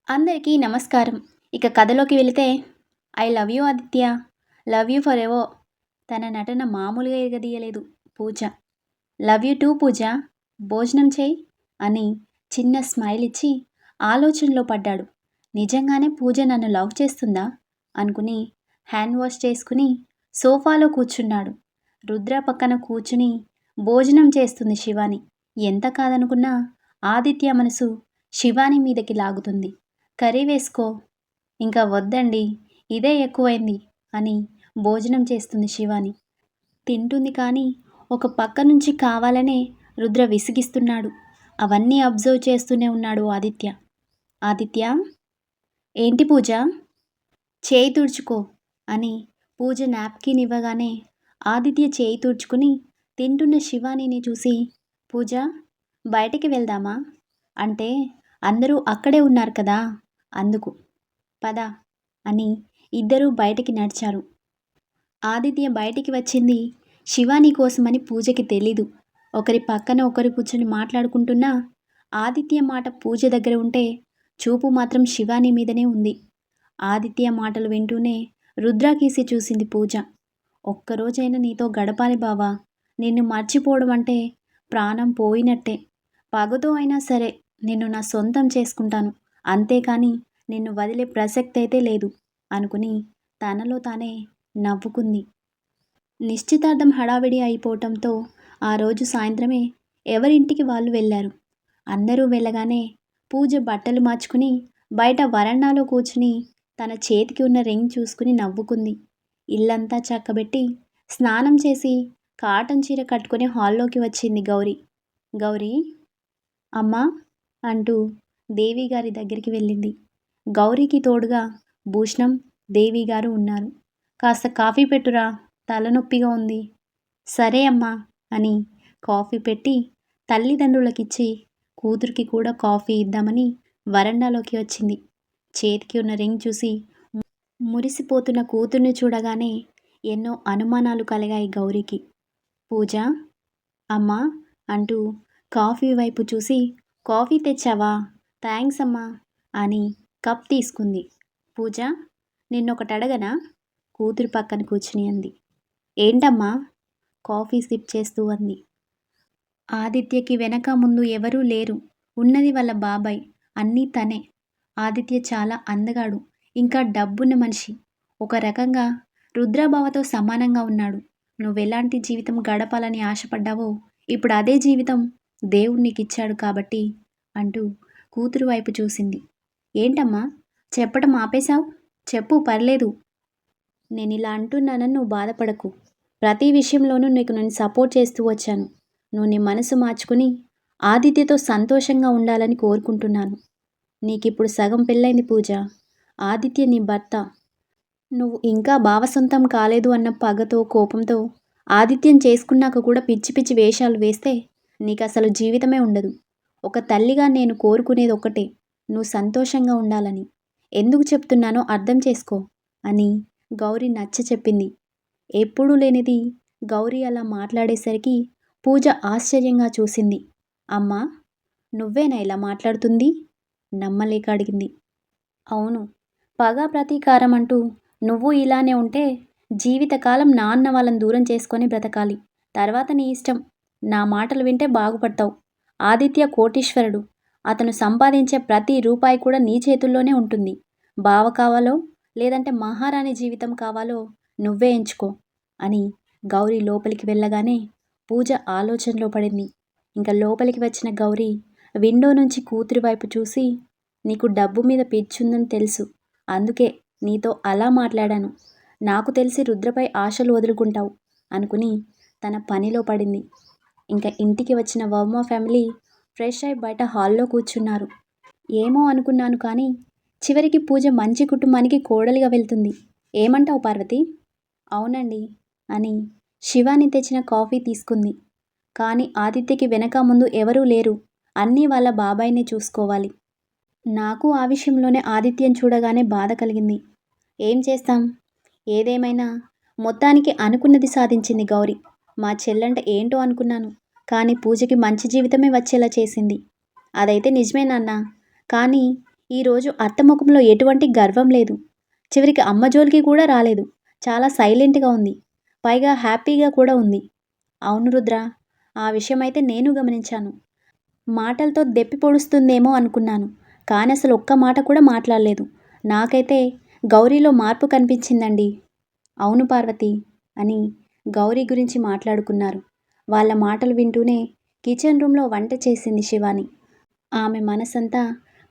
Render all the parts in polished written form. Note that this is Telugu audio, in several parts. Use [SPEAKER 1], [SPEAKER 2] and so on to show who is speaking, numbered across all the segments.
[SPEAKER 1] అందరికీ నమస్కారం. ఇక కథలోకి వెళితే, I love you Aditya, love you for ever. తన నటన మామూలుగా ఎగదీయలేదు పూజ. లవ్ యూ టూ పూజ, భోజనం చేయి అని చిన్న స్మైల్ ఇచ్చి ఆలోచనలో పడ్డాడు. నిజంగానే పూజ నన్ను లవ్ చేస్తుందా అనుకుని హ్యాండ్ వాష్ చేసుకుని సోఫాలో కూర్చున్నాడు. రుద్ర పక్కన కూర్చుని భోజనం చేస్తుంది శివాని. ఎంత కాదనుకున్నా ఆదిత్య మనసు శివాని మీదకి లాగుతుంది. కర్రీ వేసుకో. ఇంకా వద్దండి, ఇదే ఎక్కువైంది అని భోజనం చేస్తుంది శివాని. తింటుంది కానీ ఒక పక్క నుంచి కావాలనే రుద్ర విసిగిస్తున్నాడు. అవన్నీ అబ్జర్వ్ చేస్తూనే ఉన్నాడు ఆదిత్య. ఆదిత్య, ఏంటి పూజ, చేయి తుడుచుకో అని పూజ నాప్కిన్ ఇవ్వగానే ఆదిత్య చేయి తుడుచుకుని తింటున్న శివానీని చూసి, పూజ బయటికి వెళ్దామా అంటే, అందరూ అక్కడే ఉన్నారు కదా అందుకు. పద అని ఇద్దరూ బయటికి నడిచారు. ఆదిత్య బయటికి వచ్చింది శివాని కోసమని పూజకి తెలీదు. ఒకరి పక్కన ఒకరు కూర్చొని మాట్లాడుకుంటున్నా ఆదిత్య మాట పూజ దగ్గర ఉంటే చూపు మాత్రం శివాని మీదనే ఉంది. ఆదిత్య మాటలు వింటూనే రుద్రాకేసి చూసింది పూజ. ఒక్కరోజైనా నీతో గడపాలి బావా, నిన్ను మర్చిపోవడం అంటే ప్రాణం పోయినట్టే. పగతో అయినా సరే నిన్ను నా సొంతం చేసుకుంటాను, అంతేకాని నిన్ను వదిలే ప్రసక్తి అయితే లేదు అనుకుని తనలో తానే నవ్వుకుంది. నిశ్చితార్థం హడావిడి అయిపోవటంతో ఆ రోజు సాయంత్రమే ఎవరింటికి వాళ్ళు వెళ్ళారు. అందరూ వెళ్ళగానే పూజ బట్టలు మార్చుకుని బయట వరండాలో కూర్చుని తన చేతికి ఉన్న రింగ్ చూసుకుని నవ్వుకుంది. ఇల్లంతా చక్కబెట్టి స్నానం చేసి కాటన్ చీర కట్టుకుని హాల్లోకి వచ్చింది గౌరీ. గౌరీ, అమ్మా అంటూ దేవి గారి దగ్గరికి వెళ్ళింది. గౌరీకి తోడుగా భూషణం, దేవి గారు ఉన్నారు. కాస్త కాఫీ పెట్టురా, తలనొప్పిగా ఉంది. సరే అమ్మా అని కాఫీ పెట్టి తల్లిదండ్రులకిచ్చి కూతురికి కూడా కాఫీ ఇద్దామని వరండాలోకి వచ్చింది. చేతికి ఉన్న రింగ్ చూసి మురిసిపోతున్న కూతుర్ని చూడగానే ఎన్నో అనుమానాలు కలిగాయి గౌరీకి. పూజ, అమ్మా అంటూ కాఫీ వైపు చూసి, కాఫీ తెచ్చావా, థ్యాంక్స్ అమ్మా అని కప్ తీసుకుంది. పూజ, నిన్నొకటి అడగనా, కూతురు పక్కన కూర్చుని అంది. ఏంటమ్మా, కాఫీ సిప్ చేస్తూ అంది. ఆదిత్యకి వెనక ముందు ఎవరూ లేరు, ఉన్నది వాళ్ళ బాబాయ్, అన్నీ తనే. ఆదిత్య చాలా అందగాడు, ఇంకా డబ్బున్న మనిషి. ఒక రకంగా రుద్రబావతో సమానంగా ఉన్నాడు. నువ్వెలాంటి జీవితం గడపాలని ఆశపడ్డావో ఇప్పుడు అదే జీవితం దేవుడు నీకిచ్చాడు కాబట్టి అంటూ కూతురు వైపు చూసింది. ఏంటమ్మా, చెప్పటం ఆపేశావు, చెప్పు పర్లేదు. నేనిలా అంటున్నానని నువ్వు బాధపడకు. ప్రతి విషయంలోనూ నీకు నేను సపోర్ట్ చేస్తూ వచ్చాను. నువ్వు నీ మనసు మార్చుకుని ఆదిత్యతో సంతోషంగా ఉండాలని కోరుకుంటున్నాను. నీకిప్పుడు సగం పెళ్ళైంది పూజ. ఆదిత్య నీ భర్త. నువ్వు ఇంకా భావసొంతం కాలేదు అన్న పగతో కోపంతో ఆదిత్యం చేసుకున్నాక కూడా పిచ్చి పిచ్చి వేషాలు వేస్తే నీకు అసలు జీవితమే ఉండదు. ఒక తల్లిగా నేను కోరుకునేది ఒక్కటే, నువ్వు సంతోషంగా ఉండాలని. ఎందుకు చెప్తున్నానో అర్థం చేసుకో అని గౌరీ నచ్చ చెప్పింది. ఎప్పుడూ లేనిది గౌరీ అలా మాట్లాడేసరికి పూజ ఆశ్చర్యంగా చూసింది. అమ్మా, నువ్వేనా ఇలా మాట్లాడుతుంది, నమ్మలేక అడిగింది. అవును, పగ ప్రతీకారం అంటూ నువ్వు ఇలానే ఉంటే జీవితకాలం నాన్న వాళ్ళని దూరం చేసుకొని బ్రతకాలి. తర్వాత నీ ఇష్టం. నా మాటలు వింటే బాగుపడతావు. ఆదిత్య కోటీశ్వరుడు. అతను సంపాదించే ప్రతి రూపాయి కూడా నీ చేతుల్లోనే ఉంటుంది. బావ కావాలో లేదంటే మహారాణి జీవితం కావాలో నువ్వే ఎంచుకో అని గౌరీ లోపలికి వెళ్ళగానే పూజ ఆలోచనలో పడింది. ఇంకా లోపలికి వచ్చిన గౌరీ విండో నుంచి కూతురి వైపు చూసి, నీకు డబ్బు మీద పిచ్చుందని తెలుసు, అందుకే నీతో అలా మాట్లాడాను. నాకు తెలిసి రుద్రపై ఆశలు వదులుకుంటావు అనుకుని తన పనిలో పడింది. ఇంకా ఇంటికి వచ్చిన వర్మ ఫ్యామిలీ ఫ్రెష్ అయి బయట హాల్లో కూర్చున్నారు. ఏమో అనుకున్నాను కానీ చివరికి పూజ మంచి కుటుంబానికి కోడలిగా వెళ్తుంది. ఏమంటావు పార్వతి? అవునండి అని శివాని తెచ్చిన కాఫీ తీసుకుంది. కానీ ఆదిత్యకి వెనక ముందు ఎవరూ లేరు, అన్నీ వాళ్ళ బాబాయిని చూసుకోవాలి. నాకు ఆ విషయంలోనే ఆదిత్యం చూడగానే బాధ కలిగింది. ఏం చేస్తాం, ఏదేమైనా మొత్తానికి అనుకున్నది సాధించింది గౌరీ. మా చెల్లంటే ఏంటో అనుకున్నాను, కానీ పూజకి మంచి జీవితమే వచ్చేలా చేసింది. అదైతే నిజమే నాన్న, కానీ ఈరోజు అత్త ముఖంలో ఎటువంటి గర్వం లేదు. చివరికి అమ్మ జోలికి కూడా రాలేదు. చాలా సైలెంట్‌గా ఉంది. పైగా హ్యాపీగా కూడా ఉంది. అవును రుద్ర, ఆ విషయమైతే నేను గమనించాను. మాటలతో దెప్పి పొడుస్తుందేమో అనుకున్నాను. కానీ అసలు ఒక్క మాట కూడా మాట్లాడలేదు. నాకైతే గౌరీలో మార్పు కనిపించిందండి. అవును పార్వతి అని గౌరీ గురించి మాట్లాడుకున్నారు. వాళ్ళ మాటలు వింటూనే కిచెన్ రూమ్‌లో వంట చేసింది శివాని. ఆమె మనసంతా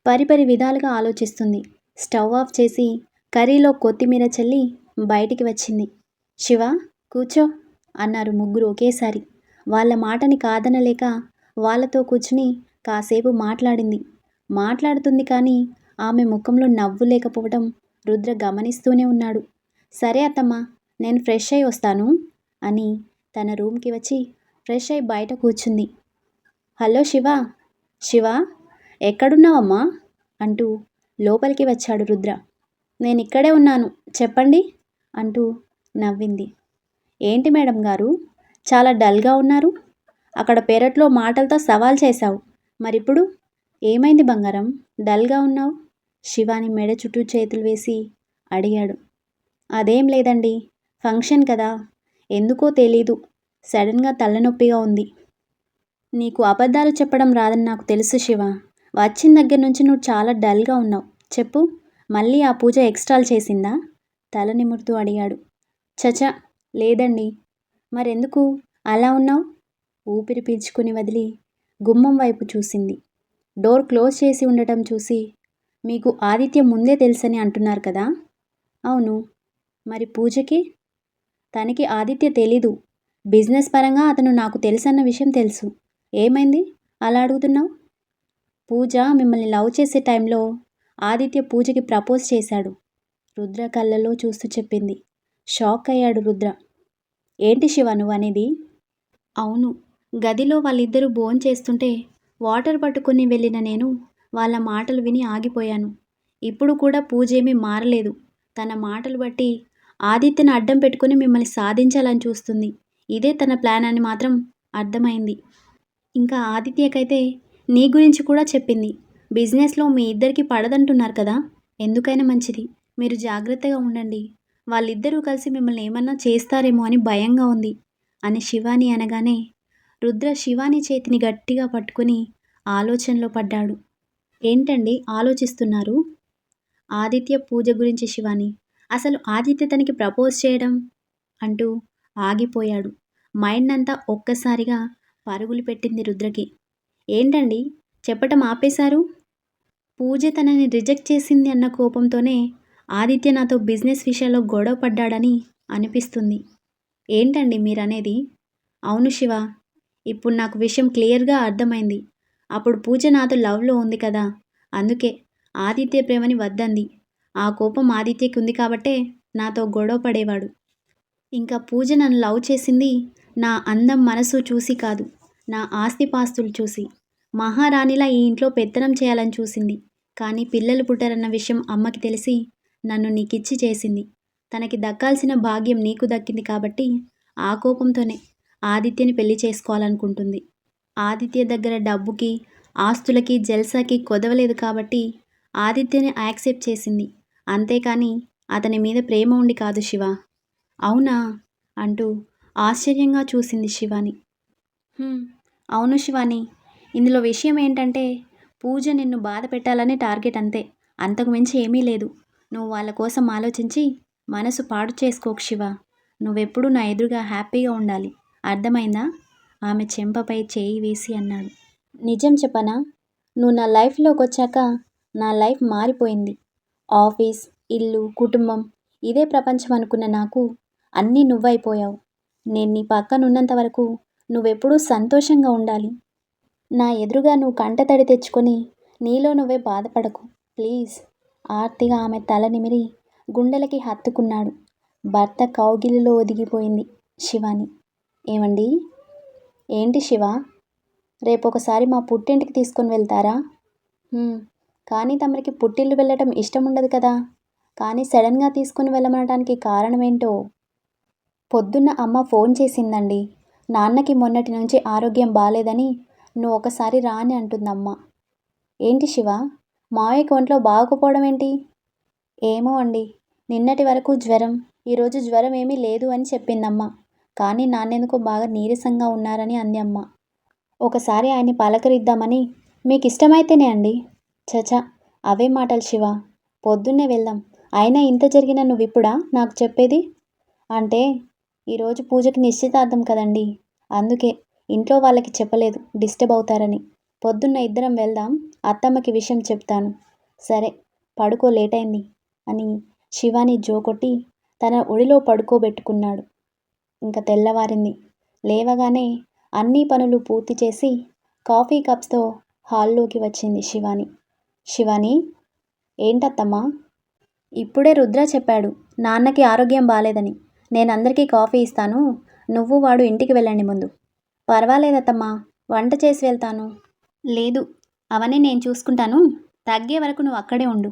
[SPEAKER 1] పరిపరి విధాలుగా ఆలోచిస్తుంది. స్టవ్ ఆఫ్ చేసి కర్రీలో కొత్తిమీర చల్లి బయటికి వచ్చింది. శివ, కూర్చో అన్నారు ముగ్గురు ఒకేసారి. వాళ్ళ మాటని కాదనలేక వాళ్ళతో కూర్చుని కాసేపు మాట్లాడింది. మాట్లాడుతుంది కానీ ఆమె ముఖంలో నవ్వు లేకపోవడం రుద్ర గమనిస్తూనే ఉన్నాడు. సరే అత్తమ్మ, నేను ఫ్రెష్ అయి వస్తాను అని తన రూమ్కి వచ్చి ఫ్రెష్ అయి బయట కూర్చుంది. హలో శివ, శివ ఎక్కడున్నావమ్మా అంటూ లోపలికి వచ్చాడు రుద్ర. నేనిక్కడే ఉన్నాను, చెప్పండి అంటూ నవ్వింది. ఏంటి మేడం గారు, చాలా డల్గా ఉన్నారు? అక్కడ పెరట్లో మాటలతో సవాల్ చేశావు, మరిప్పుడు ఏమైంది బంగారం, డల్గా ఉన్నావు? శివాని మెడ చుట్టూ చేతులు వేసి అడిగాడు. అదేం లేదండి, ఫంక్షన్ కదా, ఎందుకో తెలీదు, సడన్గా తలనొప్పిగా ఉంది. నీకు అబద్ధాలు చెప్పడం రాదని నాకు తెలుసు శివ. వచ్చిన దగ్గర నుంచి నువ్వు చాలా డల్గా ఉన్నావు. చెప్పు, మళ్ళీ ఆ పూజ ఎక్స్ట్రాలు చేసిందా? తల నిమురుతూ అడిగాడు. చచా, లేదండి. మరెందుకు అలా ఉన్నావు? ఊపిరి పీల్చుకుని వదిలి గుమ్మం వైపు చూసింది. డోర్ క్లోజ్ చేసి ఉండటం చూసి, మీకు ఆదిత్య ముందే తెలుసని అంటున్నారు కదా? అవును. మరి పూజకి? తనకి ఆదిత్య తెలీదు. బిజినెస్ పరంగా అతను నాకు తెలుసన్న విషయం తెలుసు. ఏమైంది అలా అడుగుతున్నావు? పూజ మిమ్మల్ని లవ్ చేసే టైంలో ఆదిత్య పూజకి ప్రపోజ్ చేశాడు. రుద్ర కళ్ళలో చూస్తూ చెప్పింది. షాక్ అయ్యాడు రుద్ర. ఏంటి శివ నువ్వు అనేది? అవును, గదిలో వాళ్ళిద్దరూ భోంచేస్తుంటే వాటర్ పట్టుకుని వెళ్ళిన నేను వాళ్ళ మాటలు విని ఆగిపోయాను. ఇప్పుడు కూడా పూజ ఏమీ మారలేదు. తన మాటలు బట్టి ఆదిత్యను అడ్డం పెట్టుకుని మిమ్మల్ని సాధించాలని చూస్తుంది. ఇదే తన ప్లాన్ అని మాత్రం అర్థమైంది. ఇంకా ఆదిత్యకైతే నీ గురించి కూడా చెప్పింది. బిజినెస్లో మీ ఇద్దరికి పడదంటున్నారు కదా, ఎందుకైనా మంచిది, మీరు జాగ్రత్తగా ఉండండి. వాళ్ళిద్దరూ కలిసి మిమ్మల్ని ఏమన్నా చేస్తారేమో అని భయంగా ఉంది అని శివాని అనగానే రుద్ర శివాని చేతిని గట్టిగా పట్టుకుని ఆలోచనలో పడ్డాడు. ఏంటండి ఆలోచిస్తున్నారు? ఆదిత్య పూజ గురించి శివాని. అసలు ఆదిత్య తనకి ప్రపోజ్ చేయడం అంటూ ఆగిపోయాడు. మైండ్ అంతా ఒక్కసారిగా పరుగులు పెట్టింది రుద్రకి. ఏంటండి చెప్పటం ఆపేశారు? పూజ తనని రిజెక్ట్ చేసింది అన్న కోపంతోనే ఆదిత్య నాతో బిజినెస్ విషయంలో గొడవ పడ్డాడని అనిపిస్తుంది. ఏంటండి మీరనేది? అవును శివ, ఇప్పుడు నాకు విషయం క్లియర్గా అర్థమైంది. అప్పుడు పూజ నాతో లవ్లో ఉంది కదా, అందుకే ఆదిత్య ప్రేమని వద్దంది. ఆ కోపం ఆదిత్యకి ఉంది కాబట్టే నాతో గొడవ పడేవాడు. ఇంకా పూజ నన్ను లవ్ చేసింది నా అందం మనసు చూసి కాదు, నా ఆస్తిపాస్తులు చూసి. మహారాణిలా ఈ ఇంట్లో పెత్తనం చేయాలని చూసింది. కానీ పిల్లలు పుట్టారన్న విషయం అమ్మకి తెలిసి నన్ను నీకిచ్చి చేసింది. తనకి దక్కాల్సిన భాగ్యం నీకు దక్కింది కాబట్టి ఆ కోపంతోనే ఆదిత్యని పెళ్లి చేసుకోవాలనుకుంటుంది. ఆదిత్య దగ్గర డబ్బుకి, ఆస్తులకి, జల్సాకి కొదవలేదు కాబట్టి ఆదిత్యని యాక్సెప్ట్ చేసింది. అంతేకాని అతని మీద ప్రేమ ఉండి కాదు శివ. అవునా అంటూ ఆశ్చర్యంగా చూసింది శివాని. అవును శివాని, ఇందులో విషయం ఏంటంటే పూజ నిన్ను బాధ పెట్టాలని టార్గెట్ అంతే, అంతకు మించి ఏమీ లేదు. నువ్వు వాళ్ళ కోసం ఆలోచించి మనసు పాడు చేసుకోకు శివ. నువ్వెప్పుడూ నా ఎదురుగా హ్యాపీగా ఉండాలి, అర్థమైందా? ఆమె చెంపపై చేయి వేసి అన్నాడు. నిజం చెప్పనా, నువ్వు నా లైఫ్లోకి వచ్చాక నా లైఫ్ మారిపోయింది. ఆఫీస్, ఇల్లు, కుటుంబం ఇదే ప్రపంచం అనుకున్న నాకు అన్నీ నువ్వైపోయావు. నేను నీ పక్కనున్నంత వరకు నువ్వెప్పుడూ సంతోషంగా ఉండాలి. నా ఎదురుగా నువ్వు కంటతడి తెచ్చుకొని నీలో నువ్వే బాధపడకు ప్లీజ్. ఆర్తిగా ఆమె తల నిమిరి గుండెలకి హత్తుకున్నాడు. భర్త కౌగిలిలో ఒదిగిపోయింది శివాని. ఏమండి? ఏంటి శివ, రేపొకసారి మా పుట్టింటికి తీసుకొని వెళ్తారా? కానీ తమరికి పుట్టిల్లు వెళ్ళటం ఇష్టం ఉండదు కదా. కానీ సడన్గా తీసుకుని వెళ్ళమనడానికి కారణమేంటో? పొద్దున్న అమ్మ ఫోన్ చేసిందండి. నాన్నకి మొన్నటి నుంచి ఆరోగ్యం బాలేదని నువ్వు ఒకసారి రా అని అంటుందమ్మ. ఏంటి శివ, మావయ్యకి ఒంట్లో బాగోకపోవడం ఏంటి? ఏమో అండి. నిన్నటి వరకు జ్వరం, ఈరోజు జ్వరం ఏమీ లేదు అని చెప్పిందమ్మ. కానీ నాన్నెందుకో బాగా నీరసంగా ఉన్నారని అంది అమ్మ. ఒకసారి ఆయన్ని పలకరిద్దామని. మీకిష్టమైతేనే అండి. ఛ! అవే మాటలు శివ. పొద్దున్నే వెళ్దాం. అయినా ఇంత జరిగినా నువ్విప్పుడా నాకు చెప్పేది? అంటే ఈరోజు పూజకి నిశ్చితార్థం కదండీ! అందుకే. ఇంట్లో వాళ్ళకి చెప్పలేదు డిస్టర్బ్ అవుతారని. పొద్దున్న ఇద్దరం వెళ్దాం. అత్తమ్మకి విషయం చెప్తాను. సరే, పడుకో లేటైంది అని శివాని జోకొట్టి తన ఒడిలో పడుకోబెట్టుకున్నాడు. ఇంక తెల్లవారింది. లేవగానే అన్ని పనులు పూర్తి చేసి కాఫీ కప్స్తో హాల్లోకి వచ్చింది శివాని. శివాని, ఏంటత్తమ్మా? ఇప్పుడే రుద్ర చెప్పాడు నాన్నకి ఆరోగ్యం బాలేదని. నేనందరికీ కాఫీ ఇస్తాను. నువ్వు వాడు ఇంటికి వెళ్ళండి ముందు. పర్వాలేదత్తమ్మా, వంట చేసి వెళ్తాను. లేదు, అవన్నీ నేను చూసుకుంటాను. తగ్గే వరకు నువ్వు అక్కడే ఉండు.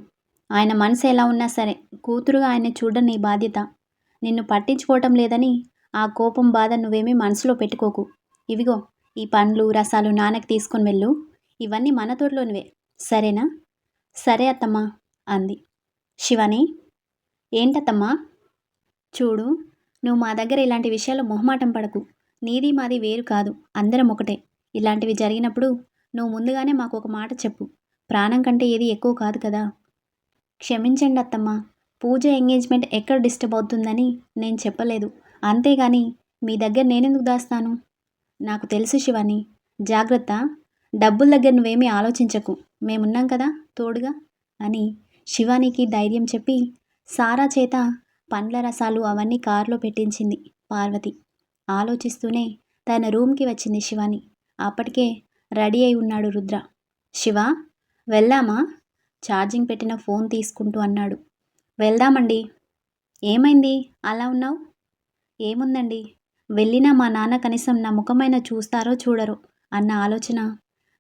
[SPEAKER 1] ఆయన మనసు ఎలా ఉన్నా సరే కూతురుగా ఆయన్ని చూడడం నీ బాధ్యత. నిన్ను పట్టించుకోవటం లేదని ఆ కోపం బాధ నువ్వేమీ మనసులో పెట్టుకోకు. ఇవిగో ఈ పండ్లు రసాలు నాన్నకి తీసుకొని వెళ్ళు. ఇవన్నీ మన తోటలోనివే, సరేనా? సరే అత్తమ్మా అంది. శివాని, ఏంటత్తమ్మా? చూడు, నువ్వు మా దగ్గర ఇలాంటి విషయాల్లో మొహమాటం పడకు. నీది మాది వేరు కాదు, అందరం ఒకటే. ఇలాంటివి జరిగినప్పుడు నువ్వు ముందుగానే మాకు ఒక మాట చెప్పు. ప్రాణం కంటే ఏది ఎక్కువ కాదు కదా. క్షమించండి అత్తమ్మా, పూజ ఎంగేజ్మెంట్ ఎక్కడ డిస్టర్బ్ అవుతుందని నేను చెప్పలేదు. అంతేగాని మీ దగ్గర నేనెందుకు దాస్తాను? నాకు తెలుసు శివాని. జాగ్రత్త. డబ్బుల దగ్గర నువ్వేమీ ఆలోచించకు. మేమున్నాం కదా తోడుగా అని శివానికి ధైర్యం చెప్పి సారా చేత పండ్ల రసాలు అవన్నీ కారులో పెట్టించింది పార్వతి. ఆలోచిస్తూనే తన రూమ్కి వచ్చింది శివాని. అప్పటికే రెడీ అయి ఉన్నాడు రుద్ర. శివ, వెళ్దామా? ఛార్జింగ్ పెట్టిన ఫోన్ తీసుకుంటూ అన్నాడు. వెళ్దామండి. ఏమైంది అలా ఉన్నావు? ఏముందండి, వెళ్ళినా మా నాన్న కనీసం నా ముఖమైనా చూస్తారో చూడరో అన్న ఆలోచన.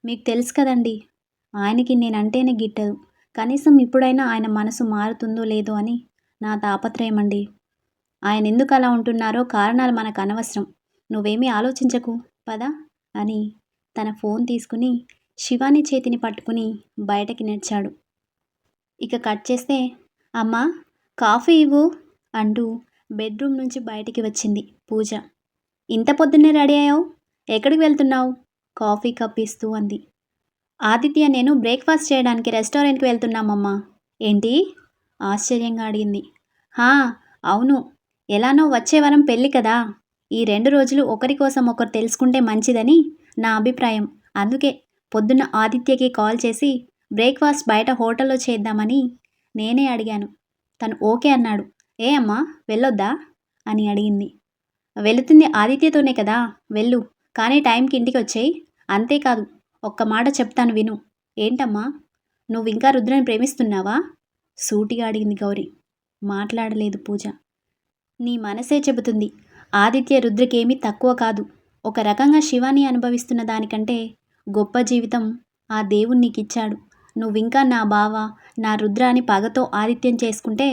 [SPEAKER 1] మీకు తెలుసు కదండి, ఆయనకి నేనంటేనే గిట్టదు. కనీసం ఇప్పుడైనా ఆయన మనసు మారుతుందో లేదో అని నా తాపత్రయం అండి. ఆయన ఎందుకు అలా ఉంటున్నారో కారణాలు మనకు అనవసరం. నువ్వేమీ ఆలోచించకు, పదా అని తన ఫోన్ తీసుకుని శివాని చేతిని పట్టుకుని బయటకి నడిచాడు. ఇక కట్ చేస్తే, అమ్మా కాఫీ ఇవ్వు అంటూ బెడ్రూమ్ నుంచి బయటికి వచ్చింది పూజ. ఇంత పొద్దున్నే రెడీ అయ్యావు, ఎక్కడికి వెళ్తున్నావు? కాఫీ కప్ ఇస్తూ అంది. ఆదిత్య నేను బ్రేక్ఫాస్ట్ చేయడానికి రెస్టారెంట్కి వెళ్తున్నామమ్మా. ఏంటి? ఆశ్చర్యంగా అడిగింది. హా, అవును. ఎలానో వచ్చే వారం పెళ్ళి కదా. ఈ 2 రోజులు ఒకరి కోసం ఒకరు తెలుసుకుంటే మంచిదని నా అభిప్రాయం. అందుకే పొద్దున్న ఆదిత్యకి కాల్ చేసి బ్రేక్ఫాస్ట్ బయట హోటల్లో చేద్దామని నేనే అడిగాను. తను ఓకే అన్నాడు. ఏ అమ్మా, వెళ్ళొద్దా అని అడిగింది. వెళుతుంది ఆదిత్యతోనే కదా, వెళ్ళు. కానీ టైంకి ఇంటికి వచ్చేయి. అంతేకాదు, ఒక్క మాట చెప్తాను విను. ఏంటమ్మా? నువ్వింకా రుద్రని ప్రేమిస్తున్నావా? సూటిగా అడిగింది గౌరి. మాట్లాడలేదు పూజ. నీ మనసే చెబుతుంది. ఆదిత్య రుద్రకేమీ తక్కువ కాదు. ఒక రకంగా శివాని అనుభవిస్తున్న దానికంటే గొప్ప జీవితం ఆ దేవుడు నీకిచ్చాడు. నువ్వింకా నా బావ, నా రుద్ర అని పగతో ఆదిత్యం చేసుకుంటే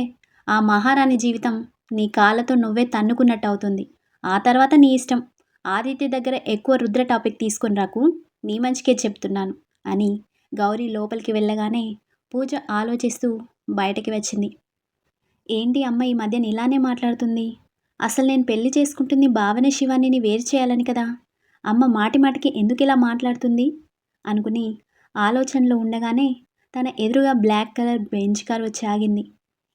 [SPEAKER 1] ఆ మహారాణి జీవితం నీ కాళ్ళతో నువ్వే తన్నుకున్నట్టు అవుతుంది. ఆ తర్వాత నీ ఇష్టం. ఆదిత్య దగ్గర ఎక్కువ రుద్ర టాపిక్ తీసుకొని రాకు. నీ మంచికే చెప్తున్నాను అని గౌరీ లోపలికి వెళ్ళగానే పూజ ఆలోచిస్తూ బయటకి వచ్చింది. ఏంటి అమ్మ ఈ మధ్యన ఇలానే మాట్లాడుతుంది? అసలు నేను పెళ్లి చేసుకుంటుంది భావన శివానిని వేరు చేయాలని కదా. అమ్మ మాటి మాటికి ఎందుకు ఇలా మాట్లాడుతుంది అనుకుని ఆలోచనలో ఉండగానే తన ఎదురుగా బ్లాక్ కలర్ బెంచ్ కార్ వచ్చి ఆగింది.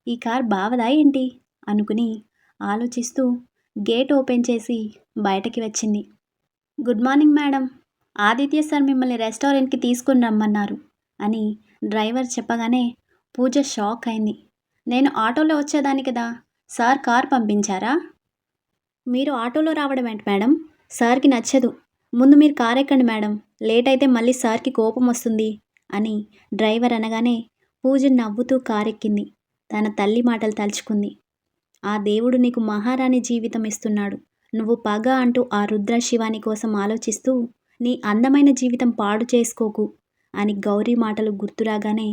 [SPEAKER 1] ఈ కార్ బావదా ఏంటి అనుకుని ఆలోచిస్తూ గేట్ ఓపెన్ చేసి బయటకి వచ్చింది. Good morning madam. Aditya sir మిమ్మల్ని రెస్టారెంట్కి తీసుకుని రమ్మన్నారు అని డ్రైవర్ చెప్పగానే పూజ షాక్ అయింది. నేను ఆటోలో వచ్చేదాన్ని కదా, సార్ కార్ పంపించారా? మీరు ఆటోలో రావడం ఏంటి మేడం? సార్కి నచ్చదు. ముందు మీరు కార్ ఎక్కండి మేడం, లేట్ అయితే మళ్ళీ సార్కి కోపం వస్తుంది అని డ్రైవర్ అనగానే పూజ నవ్వుతూ కారెక్కింది. తన తల్లి మాటలు తలుచుకుంది. ఆ దేవుడు నీకు మహారాణి జీవితం ఇస్తున్నాడు. నువ్వు పగ అంటూ ఆ రుద్ర శివాని కోసం ఆలోచిస్తూ నీ అందమైన జీవితం పాడు చేసుకోకు అని గౌరీ మాటలు గుర్తురాగానే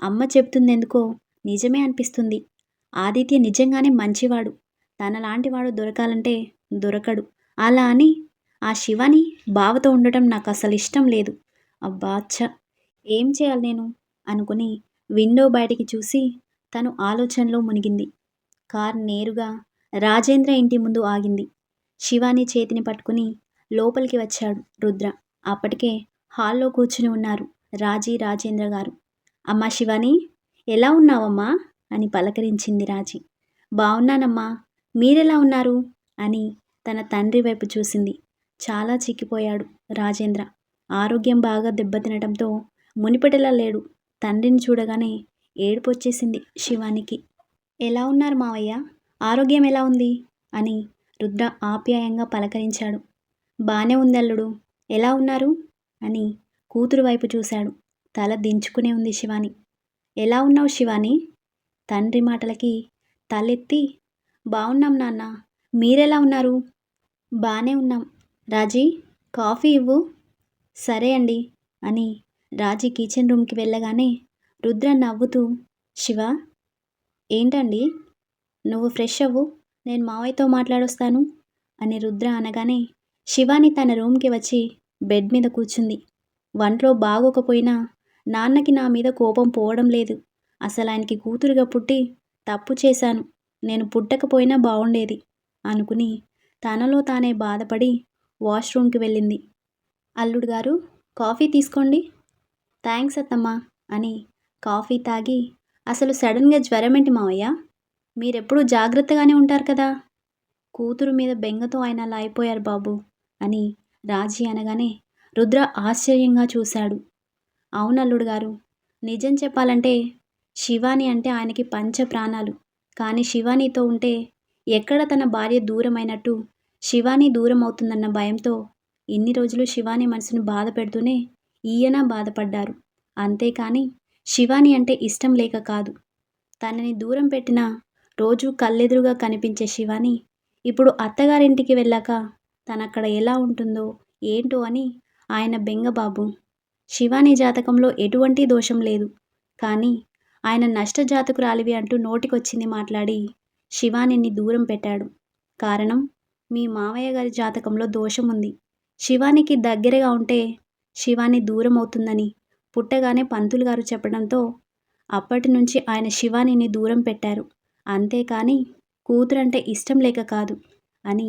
[SPEAKER 1] అమ్మ చెప్తుందెందుకో నిజమే అనిపిస్తుంది. ఆదిత్య నిజంగానే మంచివాడు. తనలాంటివాడు దొరకాలంటే దొరకడు. అలా అని ఆ శివాని బావతో ఉండటం నాకు అసలు ఇష్టం లేదు. అబ్బా ఛ! ఏం చేయాలి నేను? అనుకుని విండో బయటికి చూసి తను ఆలోచనలో మునిగింది. కార్ నేరుగా రాజేంద్ర ఇంటి ముందు ఆగింది. శివాని చేతిని పట్టుకుని లోపలికి వచ్చాడు రుద్ర. అప్పటికే హాల్లో కూర్చుని ఉన్నారు రాజేంద్ర గారు. అమ్మా శివాని, ఎలా ఉన్నావమ్మా అని పలకరించింది రాజీ. బావున్నానమ్మా, మీరెలా ఉన్నారు అని తన తండ్రి వైపు చూసింది. చాలా చిక్కిపోయాడు రాజేంద్ర. ఆరోగ్యం బాగా దెబ్బతినడంతో మునిపటిలా లేడు. తండ్రిని చూడగానే ఏడుపొచ్చేసింది శివానికి. ఎలా ఉన్నారు మావయ్య, ఆరోగ్యం ఎలా ఉంది అని రుద్ర ఆప్యాయంగా పలకరించాడు. బానే ఉంది అల్లుడు, ఎలా ఉన్నారు అని కూతురు వైపు చూశాడు. తల దించుకునే ఉంది శివాని. ఎలా ఉన్నావు శివాని? తండ్రి మాటలకి తలెత్తి బావున్నాం నాన్న, మీరెలా ఉన్నారు? బానే ఉన్నాం. రాజీ, కాఫీ ఇవ్వు. సరే అండి అని రాజీ కిచెన్ రూమ్కి వెళ్ళగానే రుద్ర నవ్వుతూ, శివ, ఏంటండి? నువ్వు ఫ్రెష్ అవ్వు, నేను మావయ్యతో మాట్లాడొస్తాను అని రుద్ర అనగానే శివాని తన రూమ్కి వచ్చి బెడ్ మీద కూర్చుంది. వంట్లో బాగోకపోయినా నాన్నకి నా మీద కోపం పోవడం లేదు. అసలు ఆయనకి కూతురుగా పుట్టి తప్పు చేశాను, నేను పుట్టకపోయినా బాగుండేది అనుకుని తనలో తానే బాధపడి వాష్రూమ్కి వెళ్ళింది. అల్లుడు గారు, కాఫీ తీసుకోండి. థ్యాంక్స్ అత్తమ్మా అని కాఫీ తాగి, అసలు సడన్గా జ్వరం ఏంటి మావయ్య? మీరెప్పుడూ జాగ్రత్తగానే ఉంటారు కదా. కూతురు మీద బెంగతో ఆయన అలా అయిపోయారు బాబు అని రాజీ అనగానే రుద్ర ఆశ్చర్యంగా చూశాడు. అవునల్లుడు గారు, నిజం చెప్పాలంటే శివాని అంటే ఆయనకి పంచ ప్రాణాలు. కానీ శివానీతో ఉంటే ఎక్కడ తన భార్య దూరమైనట్టు శివాని దూరం అవుతుందన్న భయంతో ఇన్ని రోజులు శివాని మనసును బాధ పెడుతూనే ఈయన బాధపడ్డారు. అంతేకాని శివాని అంటే ఇష్టం లేక కాదు. తనని దూరం పెట్టిన రోజు కళ్ళెదురుగా కనిపించే శివాని ఇప్పుడు అత్తగారింటికి వెళ్ళాక తనక్కడ ఎలా ఉంటుందో ఏంటో అని ఆయన బెంగబాబు. శివాని జాతకంలో ఎటువంటి దోషం లేదు, కానీ ఆయన నష్టజాతకురాలివి అంటూ నోటికొచ్చింది మాట్లాడి శివానిని దూరం పెట్టాడు. కారణం, మీ మావయ్య గారి జాతకంలో దోషం ఉంది. శివానికి దగ్గరగా ఉంటే శివాని దూరం అవుతుందని పుట్టగానే పంతులు గారు చెప్పడంతో అప్పటి నుంచి ఆయన శివానిని దూరం పెట్టారు. అంతేకాని కూతురంటే ఇష్టం లేక కాదు అని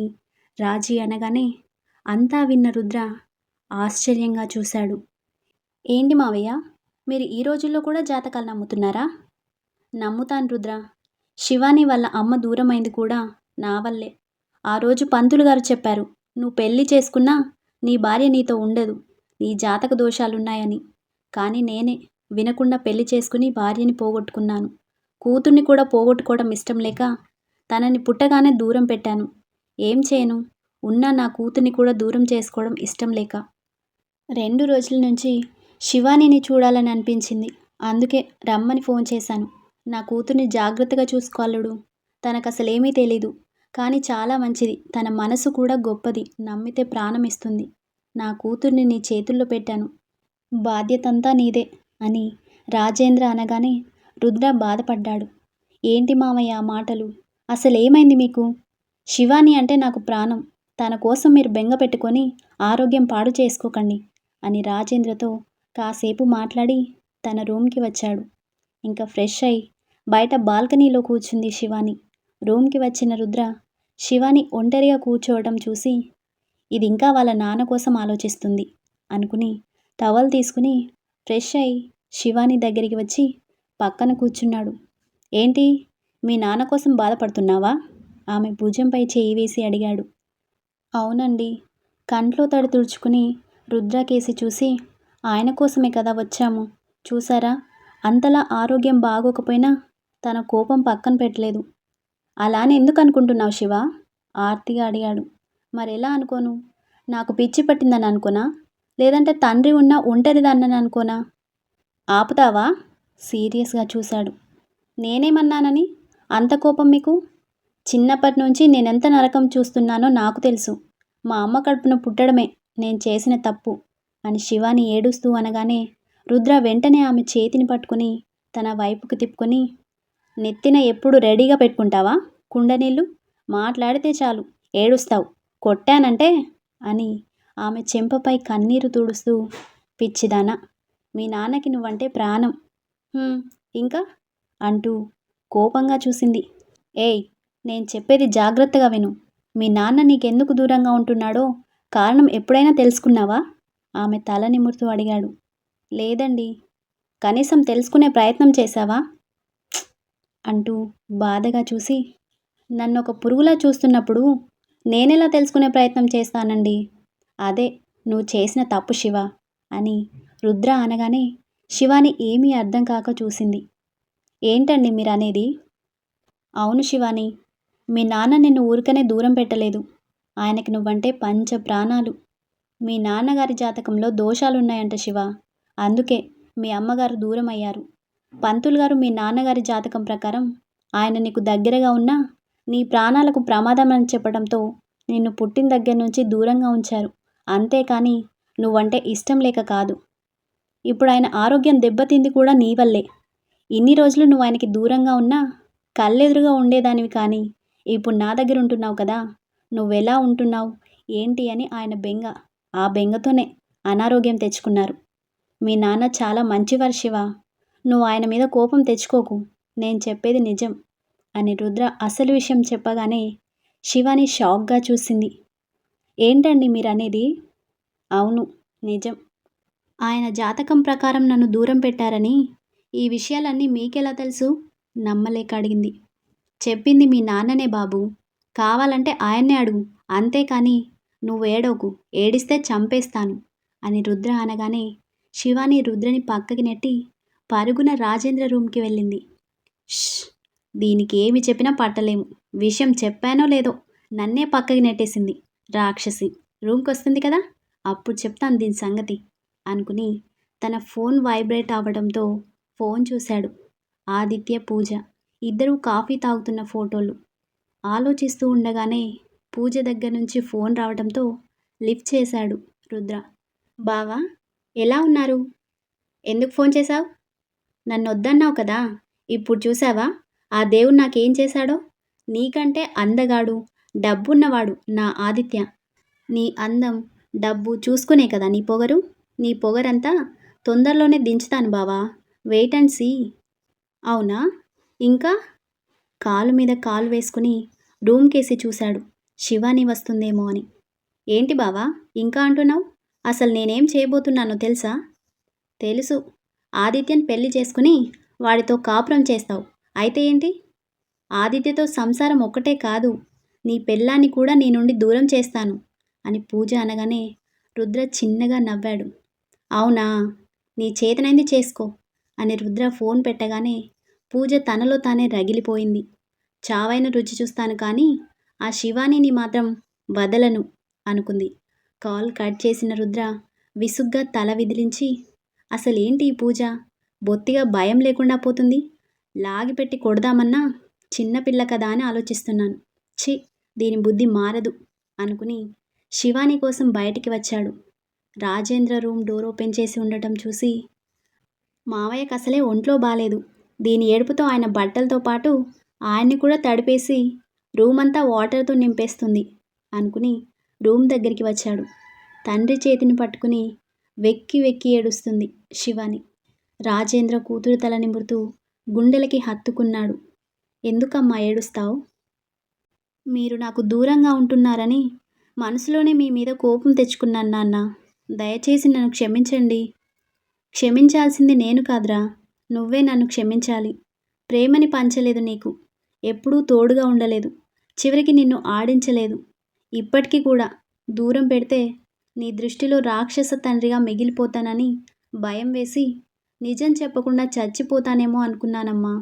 [SPEAKER 1] రాజీ అనగానే అంతా విన్న రుద్ర ఆశ్చర్యంగా చూశాడు. ఏంటి మావయ్య, మీరు ఈ రోజుల్లో కూడా జాతకాలు నమ్ముతున్నారా? నమ్ముతాను రుద్ర. శివాని వాళ్ళ అమ్మ దూరమైంది కూడా నా వల్లే. ఆ రోజు పంతులు గారు చెప్పారు, నువ్వు పెళ్లి చేసుకున్నా నీ భార్య నీతో ఉండదు, నీ జాతక దోషాలున్నాయని. కానీ నేనే వినకుండా పెళ్లి చేసుకుని భార్యని పోగొట్టుకున్నాను. కూతుర్ని కూడా పోగొట్టుకోవడం ఇష్టం లేక తనని పుట్టగానే దూరం పెట్టాను. ఏం చేయను, ఉన్న నా కూతుర్ని కూడా దూరం చేసుకోవడం ఇష్టం లేక 2 రోజుల నుంచి శివానిని చూడాలని అనిపించింది. అందుకే రమ్మని ఫోన్ చేశాను. నా కూతుర్ని జాగ్రత్తగా చూసుకోవాలడు. తనకసలేమీ తెలీదు, కానీ చాలా మంచిది. తన మనసు కూడా గొప్పది, నమ్మితే ప్రాణం ఇస్తుంది. నా కూతుర్ని నీ చేతుల్లో పెట్టాను, బాధ్యతంతా నీదే అని రాజేంద్ర అనగానే రుద్ర బాధపడ్డాడు. ఏంటి మామయ్య ఆ మాటలు? అసలేమైంది మీకు? శివాని అంటే నాకు ప్రాణం. తన కోసం మీరు బెంగ పెట్టుకొని ఆరోగ్యం పాడు చేసుకోకండి అని రాజేంద్రతో కాసేపు మాట్లాడి తన రూమ్కి వచ్చాడు. ఇంకా ఫ్రెష్ అయి బయట బాల్కనీలో కూర్చుంది శివాని. రూమ్కి వచ్చిన రుద్ర శివాని ఒంటరిగా కూర్చోవడం చూసి ఇది ఇంకా వాళ్ళ నాన్న కోసం ఆలోచిస్తుంది అనుకుని టవల్ తీసుకుని ఫ్రెష్ అయి శివాని దగ్గరికి వచ్చి పక్కన కూర్చున్నాడు. ఏంటి, మీ నాన్న కోసం బాధపడుతున్నావా? ఆమె భుజంపై చేయి వేసి అడిగాడు. అవునండి. కంట్లో తడి తుడుచుకుని రుద్ర కేసి చూసి, ఆయన కోసమే కదా వచ్చాము. చూసారా, అంతలా ఆరోగ్యం బాగోకపోయినా తన కోపం పక్కన పెట్టలేదు. అలానే ఎందుకు అనుకుంటున్నావు శివ? ఆర్తిగా అడిగాడు. మరెలా అనుకోను? నాకు పిచ్చి పట్టిందని అనుకోనా? లేదంటే తండ్రి ఉన్న ఒంటరిదాన్నని అనుకోనా? ఆపుతావా? సీరియస్గా చూశాడు. నేనేమన్నానని అంత కోపం మీకు? చిన్నప్పటి నుంచి నేనెంత నరకం చూస్తున్నానో నాకు తెలుసు. మా అమ్మ కడుపున పుట్టడమే నేను చేసిన తప్పు అని శివాని ఏడుస్తూ అనగానే రుద్ర వెంటనే ఆమె చేతిని పట్టుకుని తన వైపుకు తిప్పుకొని, నెత్తిన ఎప్పుడు రెడీగా పెట్టుకుంటావా కుండనీళ్ళు? మాట్లాడితే చాలు ఏడుస్తావు, కొట్టానంటే అని ఆమె చెంపపై కన్నీరు తుడుస్తూ, పిచ్చిదానా, మీ నాన్నకి నువ్వంటే ప్రాణం. "హ్మ్, ఇంకా?" అంటూ కోపంగా చూసింది. "ఏయ్! నేను చెప్పేది జాగ్రత్తగా విను. మీ నాన్న నీకెందుకు దూరంగా ఉంటున్నాడో కారణం ఎప్పుడైనా తెలుసుకున్నావా?" ఆమె తల నిమురుతూ అడిగాడు. "లేదండి." "కనీసం తెలుసుకునే ప్రయత్నం చేశావా?" అంటూ బాధగా చూసి, "నన్నొక పురుగులా చూస్తున్నప్పుడు నేనెలా తెలుసుకునే ప్రయత్నం చేస్తానండి? అదే నువ్వు చేసిన తప్పు శివ" అని రుద్ర అనగానే శివాని ఏమీ అర్థం కాక చూసింది. "ఏంటండి మీరనేది?" "అవును శివాని, మీ నాన్న నిన్ను ఊరికనే దూరం పెట్టలేదు. ఆయనకి నువ్వంటే పంచ ప్రాణాలు. మీ నాన్నగారి జాతకంలో దోషాలున్నాయంట శివ. అందుకే మీ అమ్మగారు దూరమయ్యారు. పంతులు గారు మీ నాన్నగారి జాతకం ప్రకారం ఆయన నీకు దగ్గరగా ఉన్నా నీ ప్రాణాలకు ప్రమాదం అని చెప్పడంతో నిన్ను పుట్టిన దగ్గర నుంచి దూరంగా ఉంచారు. అంతేకాని నువ్వంటే ఇష్టం లేక కాదు. ఇప్పుడు ఆయన ఆరోగ్యం దెబ్బతింది కూడా నీ వల్లే. ఇన్ని రోజులు నువ్వు ఆయనకి దూరంగా ఉన్నా కళ్ళెదురుగా ఉండేదానివి కానీ ఇప్పుడు నా దగ్గర ఉంటున్నావు కదా, నువ్వెలా ఉంటున్నావు ఏంటి అని ఆయన బెంగ. ఆ బెంగతోనే అనారోగ్యం తెచ్చుకున్నారు. మీ నాన్న చాలా మంచివారు శివ. నువ్వు ఆయన మీద కోపం తెచ్చుకోకు. నేను చెప్పేది నిజం" అని రుద్ర అసలు విషయం చెప్పగానే శివాని షాక్గా చూసింది. "ఏంటండి మీరనేది?" "అవును, నిజం. ఆయన జాతకం ప్రకారం నన్ను దూరం పెట్టారని ఈ విషయాలన్నీ మీకెలా తెలుసు?" నమ్మలేక అడిగింది. "చెప్పింది మీ నాన్ననే బాబు. కావాలంటే ఆయన్నే అడుగు. అంతేకాని నువ్వు ఏడవకు. ఏడిస్తే చంపేస్తాను" అని రుద్ర అనగానే శివాని రుద్రని పక్కకి నెట్టి పరుగున రాజేంద్ర రూమ్కి వెళ్ళింది. "ష్! దీనికి ఏమి చెప్పినా పట్టలేము. విషయం చెప్పానో లేదో నన్నే పక్కకి నెట్టేసింది. రాక్షసి. రూమ్కొస్తుంది కదా, అప్పుడు చెప్తాను దీని సంగతి" అనుకుని తన ఫోన్ వైబ్రేట్ అవ్వడంతో ఫోన్ చూశాడు. ఆదిత్య, పూజ ఇద్దరూ కాఫీ తాగుతున్న ఫోటోలు. ఆలోచిస్తూ ఉండగానే పూజ దగ్గర నుంచి ఫోన్ రావడంతో లిఫ్ట్ చేశాడు రుద్ర. "బావా, ఎలా ఉన్నారు? ఎందుకు ఫోన్ చేశావు? నన్నొద్దన్నావు కదా, ఇప్పుడు చూసావా ఆ దేవుడు నాకేం చేశాడో? నీకంటే అందగాడు, డబ్బున్నవాడు నా ఆదిత్య. నీ అందం, డబ్బు చూసుకునే కదా నీ పొగరు. నీ పొగరంతా తొందరలోనే దించుతాను బావా. Wait and see." "అవునా? ఇంకా?" కాలు మీద కాలు వేసుకుని రూమ్కేసి చూశాడు శివాని వస్తుందేమో అని. "ఏంటి బావా ఇంకా అంటున్నావు? అసలు నేనేం చేయబోతున్నానో తెలుసా?" "తెలుసు. ఆదిత్యని పెళ్లి చేసుకుని వాడితో కాపురం చేస్తావు. అయితే ఏంటి? ఆదిత్యతో సంసారం ఒక్కటే కాదు, నీ పెళ్ళాన్ని కూడా నీ నుండి దూరం చేస్తాను" అని పూజ అనగానే రుద్ర చిన్నగా నవ్వాడు. "అవునా? నీ చేతనైంది చేసుకో" అని రుద్ర ఫోన్ పెట్టగానే పూజ తనలో తానే రగిలిపోయింది. "చావైన రుచి చూస్తాను కానీ ఆ శివానీని మాత్రం వదలను" అనుకుంది. కాల్ కట్ చేసిన రుద్ర విసుగ్గా తల విదిలించి, "అసలేంటి ఈ పూజ? బొత్తిగా భయం లేకుండా పోతుంది. లాగిపెట్టి కొడదామన్నా చిన్నపిల్ల కదా అని ఆలోచిస్తున్నాను. ఛీ, దీని బుద్ధి మారదు" అనుకుని శివాని కోసం బయటికి వచ్చాడు. రాజేంద్ర రూమ్ డోర్ ఓపెన్ చేసి ఉండటం చూసి, "మావయ్యకి అసలే ఒంట్లో బాలేదు. దీని ఏడుపుతో ఆయన బట్టలతో పాటు ఆయన్ని కూడా తడిపేసి రూమంతా వాటర్తో నింపేస్తుంది" అనుకుని రూమ్ దగ్గరికి వచ్చాడు. తండ్రి చేతిని పట్టుకుని వెక్కి వెక్కి ఏడుస్తుంది శివాని. రాజేంద్ర కూతురు తల నిమురుతూ గుండెలకి హత్తుకున్నాడు. "ఎందుకమ్మా ఏడుస్తావు? మీరు నాకు దూరంగా ఉంటున్నారని మనసులోనే మీ మీద కోపం తెచ్చుకున్నాను నాన్న. దయచేసి నన్ను క్షమించండి." "క్షమించాల్సింది నేను కాదురా, నువ్వే నన్ను క్షమించాలి. ప్రేమని పంచలేదు నీకు. ఎప్పుడూ తోడుగా ఉండలేదు. చివరికి నిన్ను ఆడించలేదు. ఇప్పటికీ కూడా దూరం పెడితే నీ దృష్టిలో రాక్షస తండ్రిగా మిగిలిపోతానని భయం వేసి నిజం చెప్పకుండా చచ్చిపోతానేమో అనుకున్నానమ్మా."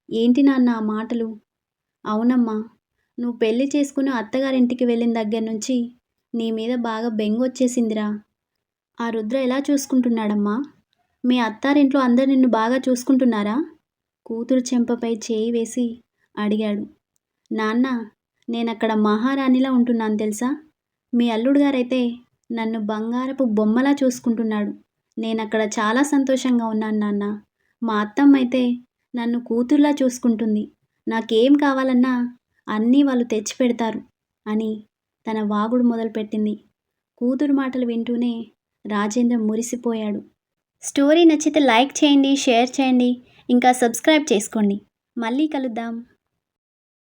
[SPEAKER 1] "ఏంటి నాన్న ఆ మాటలు?" "అవునమ్మా, నువ్వు పెళ్లి చేసుకుని అత్తగారింటికి వెళ్ళిన దగ్గర నుంచి నీ మీద బాగా బెంగొచ్చేసిందిరా." "ఆ రుద్ర ఎలా చూసుకుంటున్నాడమ్మా? మీ అత్తారింట్లో అందరు నిన్ను బాగా చూసుకుంటున్నారా?" కూతురు చెంపపై చేయి వేసి అడిగాడు. "నాన్న, నేనక్కడ మహారాణిలా ఉంటున్నాను తెలుసా? మీ అల్లుడు గారైతే నన్ను బంగారపు బొమ్మలా చూసుకుంటున్నాడు. నేనక్కడ చాలా సంతోషంగా ఉన్నాను నాన్న. మా అత్తమ్మ అయితే నన్ను కూతుర్లా చూసుకుంటుంది. నాకేం కావాలన్నా అన్నీ వాళ్ళు తెచ్చిపెడతారు" అని తన వాగుడు మొదలుపెట్టింది. కూతురు మాటలు వింటూనే రాజేంద్ర మురిసిపోయాడు. స్టోరీ నచ్చితే లైక్ చేయండి, షేర్ చేయండి, ఇంకా సబ్స్క్రైబ్ చేసుకోండి. మళ్ళీ కలుద్దాం.